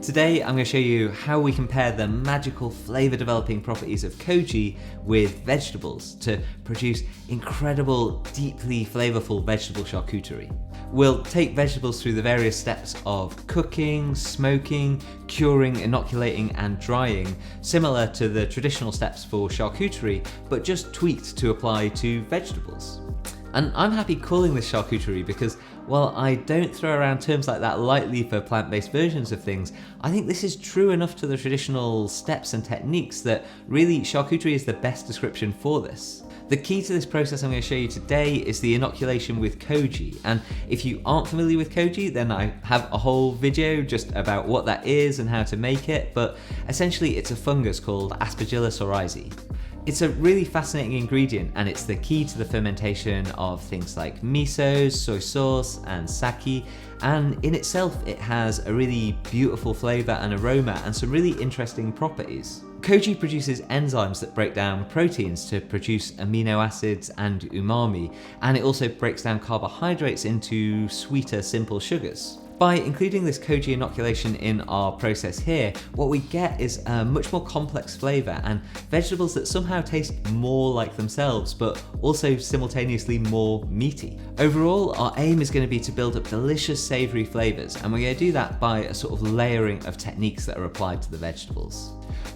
Today I'm going to show you how we compare the magical flavour developing properties of Koji with vegetables to produce incredible, deeply flavourful vegetable charcuterie. We'll take vegetables through the various steps of cooking, smoking, curing, inoculating and drying, similar to the traditional steps for charcuterie, but just tweaked to apply to vegetables. And I'm happy calling this charcuterie because while I don't throw around terms like that lightly for plant-based versions of things, I think this is true enough to the traditional steps and techniques that really charcuterie is the best description for this. The key to this process I'm going to show you today is the inoculation with Koji, and if you aren't familiar with Koji, then I have a whole video just about what that is and how to make it, but essentially it's a fungus called Aspergillus oryzae. It's a really fascinating ingredient and it's the key to the fermentation of things like miso, soy sauce and sake, and in itself it has a really beautiful flavour and aroma and some really interesting properties. Koji produces enzymes that break down proteins to produce amino acids and umami, and it also breaks down carbohydrates into sweeter, simple sugars. By including this Koji inoculation in our process here, what we get is a much more complex flavour and vegetables that somehow taste more like themselves, but also simultaneously more meaty. Overall, our aim is going to be to build up delicious savoury flavours, and we're going to do that by a sort of layering of techniques that are applied to the vegetables.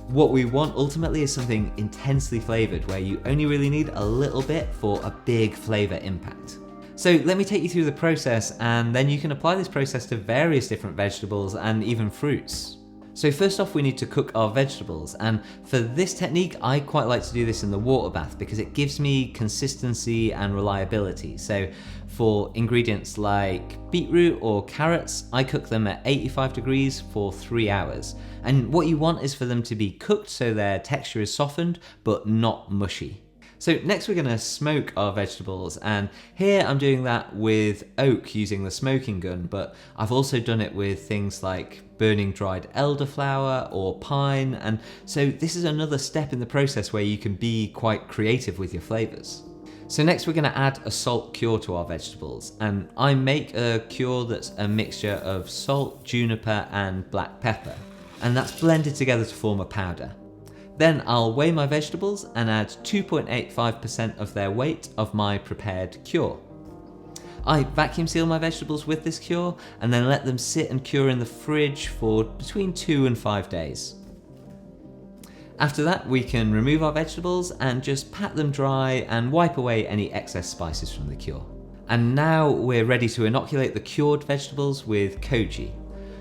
What we want ultimately is something intensely flavoured, where you only really need a little bit for a big flavour impact. So let me take you through the process, and then you can apply this process to various different vegetables and even fruits. So first off, we need to cook our vegetables, and for this technique I quite like to do this in the water bath because it gives me consistency and reliability. So for ingredients like beetroot or carrots, I cook them at 85 degrees for 3 hours. And what you want is for them to be cooked so their texture is softened but not mushy. So next we're going to smoke our vegetables, and here I'm doing that with oak using the smoking gun, but I've also done it with things like burning dried elderflower or pine, and so this is another step in the process where you can be quite creative with your flavours. So next we're going to add a salt cure to our vegetables, and I make a cure that's a mixture of salt, juniper and black pepper, and that's blended together to form a powder. Then I'll weigh my vegetables and add 2.85% of their weight of my prepared cure. I vacuum seal my vegetables with this cure and then let them sit and cure in the fridge for between 2 and 5 days. After that, we can remove our vegetables and just pat them dry and wipe away any excess spices from the cure. And now we're ready to inoculate the cured vegetables with Koji.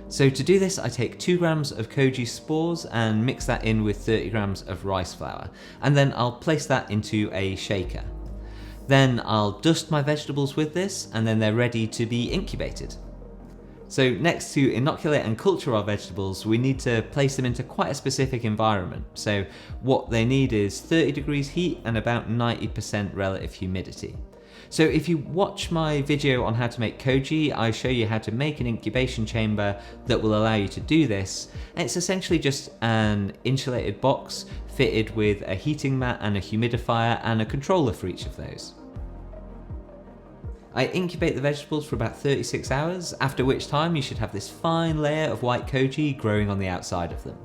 So to do this, I take 2 grams of Koji spores and mix that in with 30 grams of rice flour, and then I'll place that into a shaker. Then I'll dust my vegetables with this, and then they're ready to be incubated. So next, to inoculate and culture our vegetables, we need to place them into quite a specific environment. So what they need is 30 degrees heat and about 90% relative humidity. So if you watch my video on how to make Koji, I show you how to make an incubation chamber that will allow you to do this. It's essentially just an insulated box fitted with a heating mat and a humidifier and a controller for each of those. I incubate the vegetables for about 36 hours, after which time you should have this fine layer of white Koji growing on the outside of them.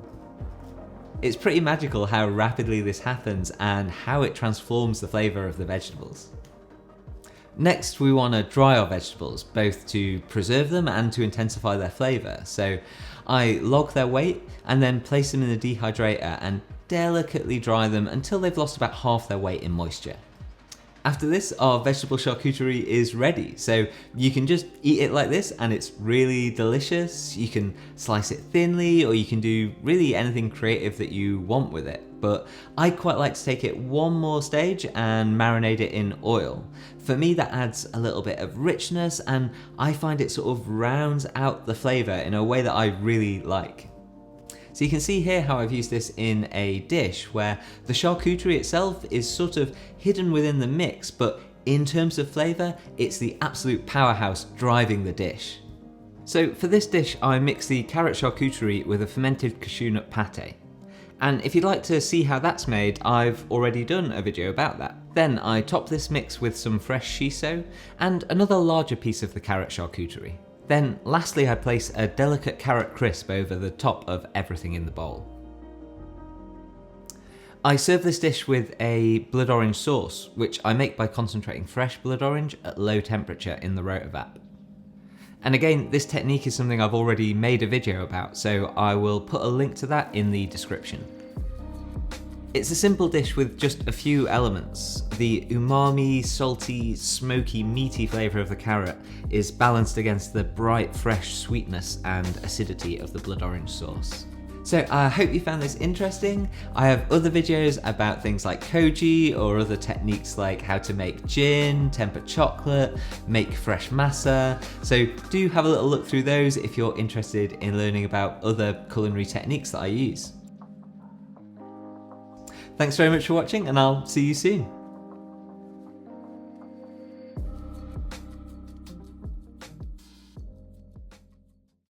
It's pretty magical how rapidly this happens and how it transforms the flavour of the vegetables. Next, we want to dry our vegetables, both to preserve them and to intensify their flavour. So I log their weight and then place them in the dehydrator and delicately dry them until they've lost about half their weight in moisture. After this, our vegetable charcuterie is ready. So you can just eat it like this and it's really delicious. You can slice it thinly, or you can do really anything creative that you want with it. But I quite like to take it one more stage and marinate it in oil. For me, that adds a little bit of richness and I find it sort of rounds out the flavour in a way that I really like. So you can see here how I've used this in a dish where the charcuterie itself is sort of hidden within the mix, but in terms of flavour, it's the absolute powerhouse driving the dish. So for this dish, I mix the carrot charcuterie with a fermented cashew nut pate. And if you'd like to see how that's made, I've already done a video about that. Then I top this mix with some fresh shiso and another larger piece of the carrot charcuterie. Then lastly, I place a delicate carrot crisp over the top of everything in the bowl. I serve this dish with a blood orange sauce, which I make by concentrating fresh blood orange at low temperature in the rotovap. And again, this technique is something I've already made a video about, so I will put a link to that in the description. It's a simple dish with just a few elements. The umami, salty, smoky, meaty flavour of the carrot is balanced against the bright, fresh sweetness and acidity of the blood orange sauce. So I hope you found this interesting. I have other videos about things like Koji or other techniques like how to make gin, temper chocolate, make fresh masa. So do have a little look through those if you're interested in learning about other culinary techniques that I use. Thanks very much for watching, and I'll see you soon.